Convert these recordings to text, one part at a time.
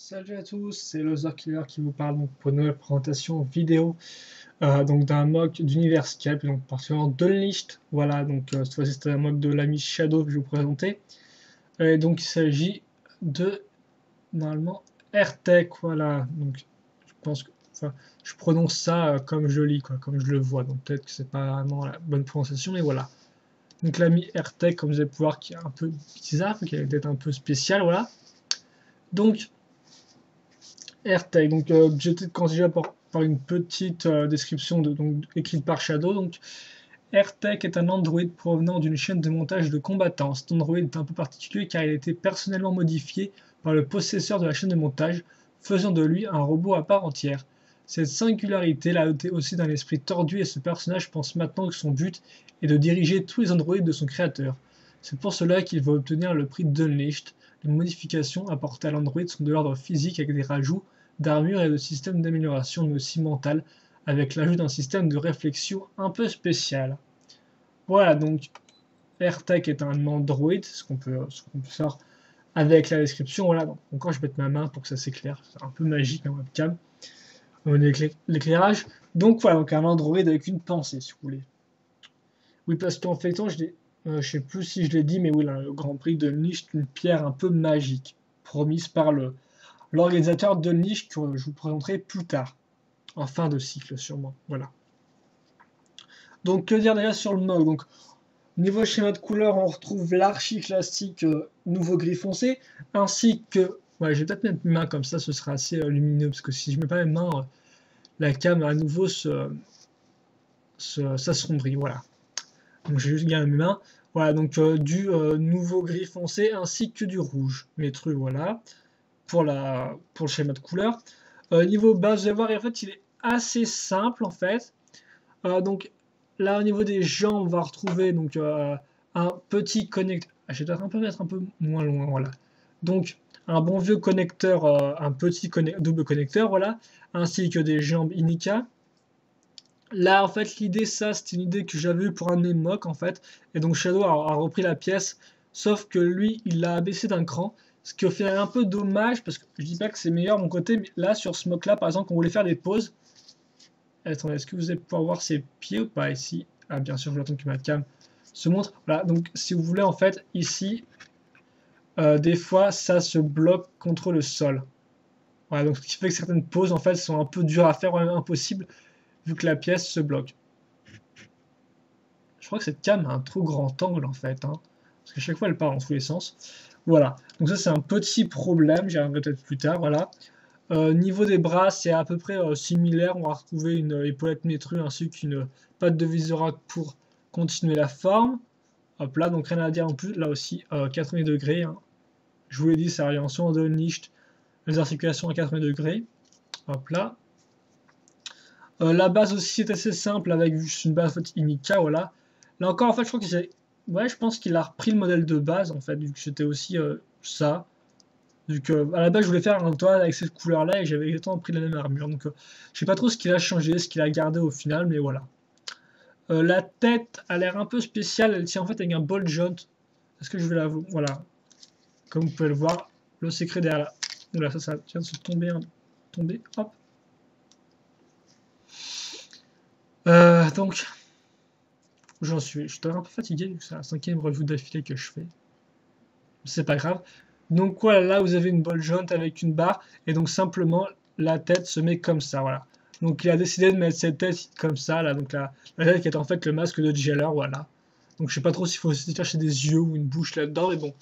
Salut à tous, c'est Killer qui vous parle donc, pour une nouvelle présentation vidéo donc d'un mock d'univers Skype, donc particulièrement d'Unleashed. Voilà, donc cette fois-ci c'est un mock de l'ami Shadow que je vais vous présenter. Et donc il s'agit de normalement AirTech, voilà. Donc je pense que enfin, je prononce ça comme je lis, quoi, comme je le vois. Donc peut-être que c'est pas vraiment la bonne prononciation, mais voilà. Donc l'ami AirTech, comme vous allez pouvoir, qui est un peu bizarre, qui est peut-être un peu spécial, voilà. Donc AirTag, donc je vais peut-être commencer déjà par une petite description donc, écrite par Shadow. Donc, AirTag est un Android provenant d'une chaîne de montage de combattants. Cet Android est un peu particulier car il a été personnellement modifié par le possesseur de la chaîne de montage, faisant de lui un robot à part entière. Cette singularité l'a doté aussi d'un esprit tordu et ce personnage pense maintenant que son but est de diriger tous les androïdes de son créateur. C'est pour cela qu'il va obtenir le prix d'Unleashed. Les modifications apportées à l'Android sont de l'ordre physique avec des rajouts d'armure et de systèmes d'amélioration, mais aussi mental, avec l'ajout d'un système de réflexion un peu spécial. Voilà, donc AirTag est un Android, ce qu'on peut faire avec la description. Voilà, donc encore je vais mettre ma main pour que ça s'éclaire, c'est un peu magique en webcam, l'éclairage. Donc voilà, donc un Android avec une pensée, si vous voulez. Oui, parce qu'en fait, je sais plus si je l'ai dit, mais oui, là, le Grand Prix de Niche, une pierre un peu magique, promise par l'organisateur de Niche que je vous présenterai plus tard, en fin de cycle sûrement. Voilà. Donc que dire déjà sur le mode. Donc niveau schéma de couleur, on retrouve l'archi classique nouveau gris foncé, ainsi que ouais, je vais peut-être mettre mes mains comme ça, ce sera assez lumineux parce que si je mets pas mes mains, la cam à nouveau s'assombrit. Voilà. Donc j'ai juste gardé mes mains. Voilà, donc du nouveau gris foncé ainsi que du rouge. Mes trucs, voilà, pour le schéma de couleur. Niveau base, vous allez voir, en fait, il est assez simple en fait. Donc là, au niveau des jambes, on va retrouver donc un petit connecteur. Je vais peut-être un peu mettre un peu moins loin, voilà. Donc un bon vieux connecteur, un petit double connecteur, voilà, ainsi que des jambes Inika. Là, en fait, l'idée, ça, c'était une idée que j'avais eue pour un de mes mocks, en fait. Et donc Shadow a repris la pièce, sauf que lui, il l'a abaissé d'un cran. Ce qui au final est un peu dommage, parce que je dis pas que c'est meilleur de mon côté, mais là, sur ce mock-là, par exemple, quand on voulait faire des pauses, attendez, est-ce que vous allez pouvoir voir ses pieds ou pas ici? Ah, bien sûr, je vais attendre que ma cam se montre. Voilà, donc si vous voulez, en fait, ici, des fois, ça se bloque contre le sol. Voilà, donc ce qui fait que certaines poses, en fait, sont un peu dures à faire, ou même impossibles, vu que la pièce se bloque. Je crois que cette cam a un trop grand angle, en fait, hein, parce que chaque fois, elle part dans tous les sens. Voilà, donc ça, c'est un petit problème, j'y reviendrai peut-être plus tard, voilà. Niveau des bras, c'est à peu près similaire. On va retrouver une épaulette métrue ainsi qu'une patte de Vizora pour continuer la forme. Hop là, donc rien à dire en plus. Là aussi, 80 degrés. Hein. Je vous l'ai dit, ça revient soit de niche, les articulations à 80 degrés. Hop là. La base aussi est assez simple avec juste une base en fait, Inika, voilà. Là encore, en fait, je crois que ouais, je pense qu'il a repris le modèle de base, en fait, vu que c'était aussi ça. Vu que à la base je voulais faire un toit avec cette couleur là et j'avais exactement pris la même armure. Donc je sais pas trop ce qu'il a changé, ce qu'il a gardé au final, mais voilà. La tête a l'air un peu spéciale, elle tient en fait avec un ball joint. Est-ce que je vais la voir? Voilà. Comme vous pouvez le voir, le secret derrière là. Voilà, ça vient de se tomber. Tomber. Hop. Donc, j'en suis. Je suis un peu fatigué vu que c'est la 5e review d'affilée que je fais. C'est pas grave. Donc voilà, là vous avez une ball joint avec une barre, et donc simplement la tête se met comme ça, voilà. Donc il a décidé de mettre cette tête comme ça, là, donc la tête qui est en fait le masque de Jailer, voilà. Donc je sais pas trop s'il faut chercher des yeux ou une bouche là-dedans, mais bon.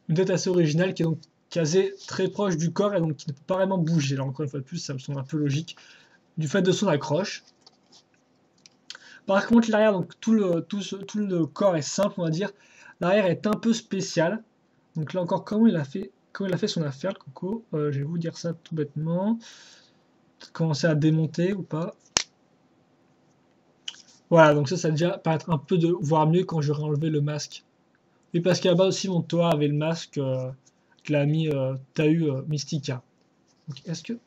Une tête assez originale qui est donc casée très proche du corps et donc qui ne peut pas vraiment bouger. Là encore une fois de plus, ça me semble un peu logique du fait de son accroche. Par contre l'arrière, donc tout le corps est simple, on va dire. L'arrière est un peu spécial. Donc là encore, comment il a fait son affaire, le coco. Je vais vous dire ça tout bêtement. Peut-être commencer à démonter ou pas. Voilà, donc ça déjà paraître un peu de voir mieux quand j'aurai enlevé le masque. Et parce qu'à bas aussi, mon toit avait le masque que l'a mis Tahu Mystica. Donc est-ce que...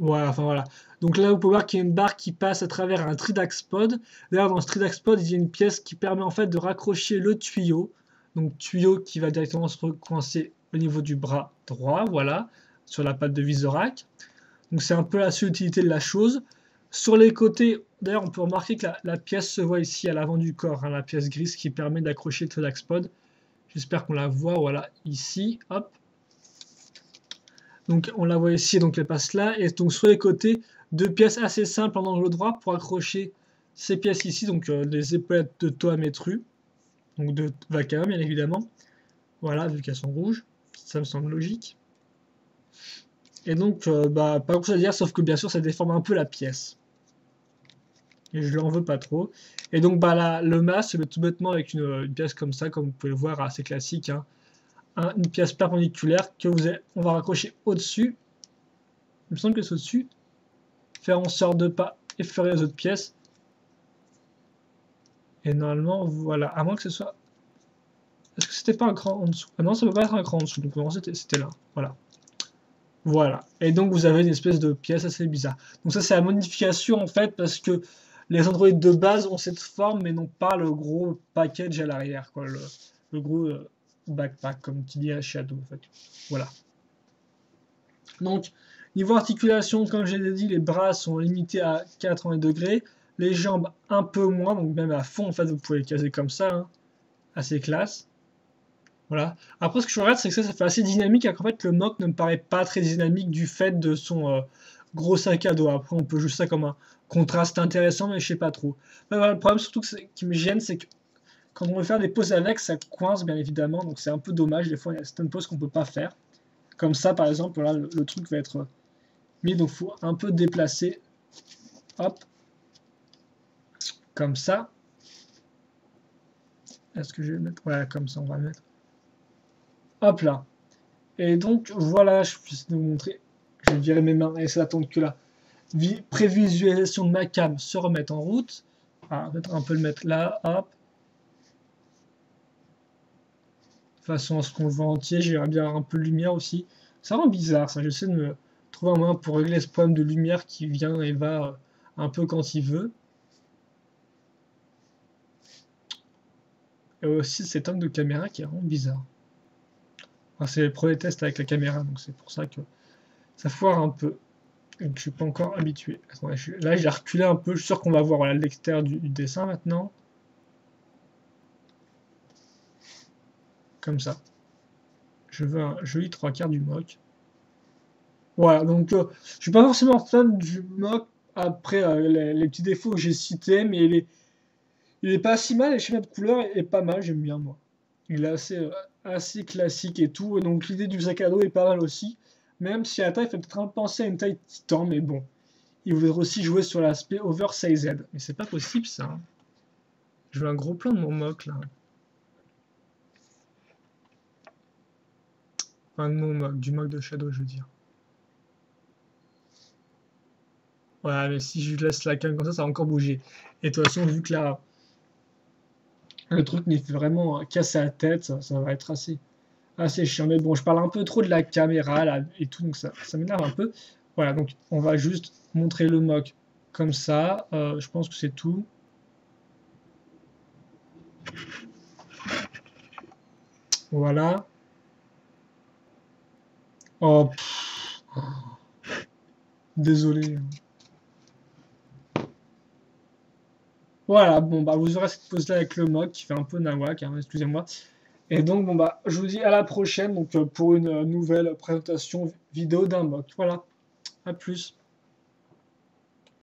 Voilà, enfin voilà. Donc là, vous pouvez voir qu'il y a une barre qui passe à travers un Tridax Pod. D'ailleurs, dans ce Tridax Pod, il y a une pièce qui permet en fait de raccrocher le tuyau Donc tuyau qui va directement se recoincer au niveau du bras droit, voilà, sur la patte de Visorak. Donc c'est un peu la seule utilité de la chose. Sur les côtés, d'ailleurs on peut remarquer que la pièce se voit ici à l'avant du corps, hein, la pièce grise qui permet d'accrocher le Thorax Pod. J'espère qu'on la voit, voilà, ici, hop. Donc on la voit ici, donc elle passe là. Et donc sur les côtés, deux pièces assez simples en angle droit pour accrocher ces pièces ici, donc les épaulettes de Tohametru, donc de Vakama bien évidemment. Voilà, vu qu'elles sont rouges, ça me semble logique. Et donc, pas grand chose à dire, sauf que bien sûr ça déforme un peu la pièce. Et je l'en veux pas trop. Et donc le masque se met tout bêtement avec une pièce comme ça, comme vous pouvez le voir, assez classique, hein. Une pièce perpendiculaire que on va raccrocher au-dessus. Il me semble que c'est au-dessus. Faire en sorte de ne pas effleurer les autres pièces. Et normalement, voilà, à moins que ce soit... Est-ce que c'était pas un cran en dessous? Ah non, ça peut pas être un cran en dessous, donc c'était là, voilà. Voilà, et donc vous avez une espèce de pièce assez bizarre. Donc ça c'est la modification en fait, parce que les Android de base ont cette forme, mais n'ont pas le gros package à l'arrière, quoi, le gros backpack, comme qui dit Shadow en fait. Voilà. Donc, niveau articulation, comme je l'ai dit, les bras sont limités à 80 degrés, les jambes un peu moins, donc même à fond, en fait, vous pouvez les caser comme ça, hein, assez classe. Voilà. Après, ce que je regarde, c'est que ça fait assez dynamique, alors qu'en fait, le mock ne me paraît pas très dynamique du fait de son gros sac à dos. Après, on peut jouer ça comme un contraste intéressant, mais je sais pas trop. Mais voilà, le problème surtout qui me gêne, c'est que quand on veut faire des poses avec, ça coince, bien évidemment, donc c'est un peu dommage. Des fois, il y a certaines poses qu'on peut pas faire. Comme ça, par exemple, voilà, le truc va être mis, donc il faut un peu déplacer. Hop. Comme ça. Est-ce que je vais mettre... Ouais, comme ça, on va mettre. Hop là. Et donc, voilà, je vais vous montrer. Je vais virer mes mains et ça attend que la prévisualisation de ma cam se remette en route. Ah, peut-être un peu le mettre là, hop. De façon à ce qu'on le voit entier, j'aimerais bien avoir un peu de lumière aussi. Ça rend bizarre, ça. J'essaie de me trouver un moyen pour régler ce problème de lumière qui vient et va un peu quand il veut. Et aussi cet angle de caméra qui est vraiment bizarre. Enfin, c'est le premier test avec la caméra, donc c'est pour ça que ça foire un peu. Et que je suis pas encore habitué. Attendez, là, j'ai reculé un peu. Je suis sûr qu'on va voir voilà, l'extérieur du dessin maintenant. Comme ça. Je veux un joli 3/4 du mock. Voilà, donc je suis pas forcément fan du mock après les petits défauts que j'ai cités, mais il est pas si mal, et le schéma de couleur est pas mal, j'aime bien moi. Il est assez classique et tout, et donc l'idée du sac à dos est pas mal aussi, même si à la taille, il fait peut-être un peu penser à une taille Titan, mais bon. Il voudrait aussi jouer sur l'aspect oversized, mais c'est pas possible ça, hein. Je veux un gros plan de mon mock là. Enfin de mon mock, du mock de Shadow je veux dire. Ouais, mais si je laisse la cam comme ça va encore bouger. Et de toute façon, vu que là, le truc m'y fait vraiment casser la tête, ça va être assez chiant. Mais bon, je parle un peu trop de la caméra là et tout, donc ça m'énerve un peu. Voilà, donc on va juste montrer le mock comme ça. Je pense que c'est tout. Voilà. Oh, désolé. Voilà, bon, bah, vous aurez cette pause-là avec le mock qui fait un peu nawak, hein, excusez-moi. Et donc, bon, bah, je vous dis à la prochaine donc, pour une nouvelle présentation vidéo d'un mock. Voilà, à plus.